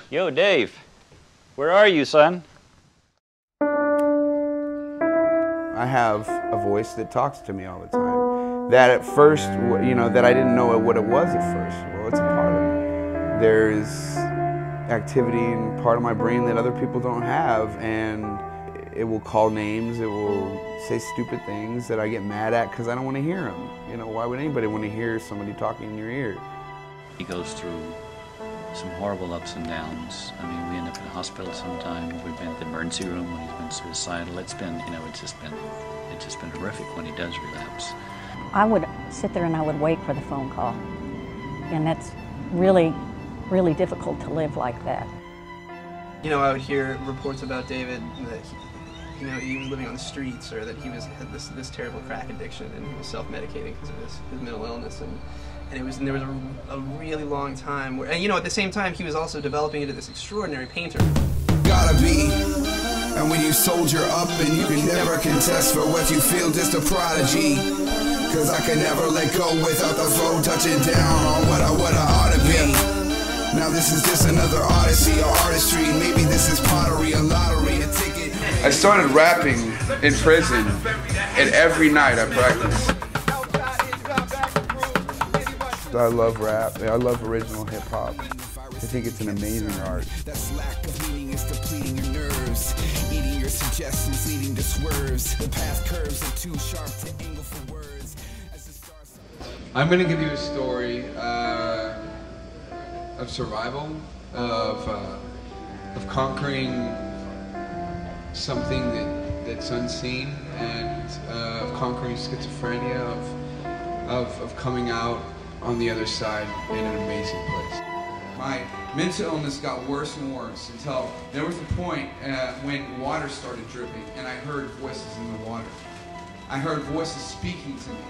Yo, Dave. Where are you, son? I have a voice that talks to me all the time. That at first, you know, that I didn't know what it was at first. Well, it's a part of me. There's activity in part of my brain that other people don't have, and it will call names, it will say stupid things that I get mad at because I don't want to hear them. You know, why would anybody want to hear somebody talking in your ear? He goes through some horrible ups and downs. I mean, we end up in a hospital sometimes. We've been at the emergency room when he's been suicidal. It's been, you know, it's just been horrific when he does relapse. I would sit there and I would wait for the phone call. And that's really, really difficult to live like that. You know, I would hear reports about David that he was living on the streets, or that he had this terrible crack addiction, and he was self-medicating because of his mental illness, and there was a really long time where, and you know, at the same time he was also developing into this extraordinary painter. Gotta be, and when you soldier up and you can never contest for what you feel, just a prodigy. Cause I can never let go without the foe touching down on what I ought to be. Now this is just another odyssey, or artistry. Maybe this is pottery, a lottery, a ticket. I started rapping in prison, and every night I practiced. I love rap. I love original hip-hop. I think it's an amazing art. That's lack of meaning is depleting your nerves, eating your suggestions, leading to swerves. The path curves are too sharp to angle for words. I'm going to give you a story of survival, of conquering something that's unseen, and of conquering schizophrenia, of coming out on the other side in an amazing place. My mental illness got worse and worse until there was a point when water started dripping, and I heard voices in the water. I heard voices speaking to me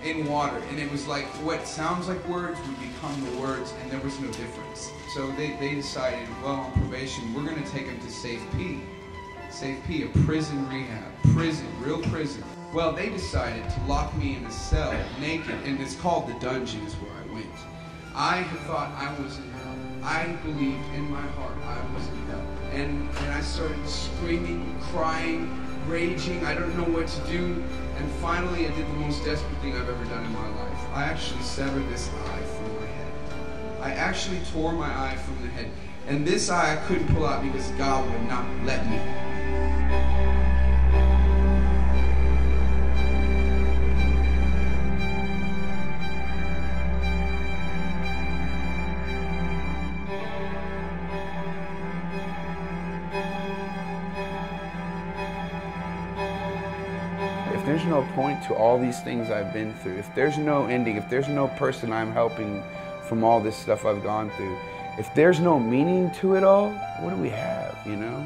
in water, and it was like what sounds like words would become the words, and there was no difference. So they decided, well, on probation, we're going to take him to Safe P. Safe P, a prison rehab, real prison. Well, they decided to lock me in a cell, naked, and it's called the dungeon is where I went. I had thought I was in hell. I believed in my heart I was in hell. And I started screaming, crying, raging, I don't know what to do. And finally I did the most desperate thing I've ever done in my life. I actually severed this eye from my head. I actually tore my eye from the head. And this eye I couldn't pull out because God would not let me. If there's no point to all these things I've been through, if there's no ending, if there's no person I'm helping from all this stuff I've gone through, if there's no meaning to it all, what do we have, you know?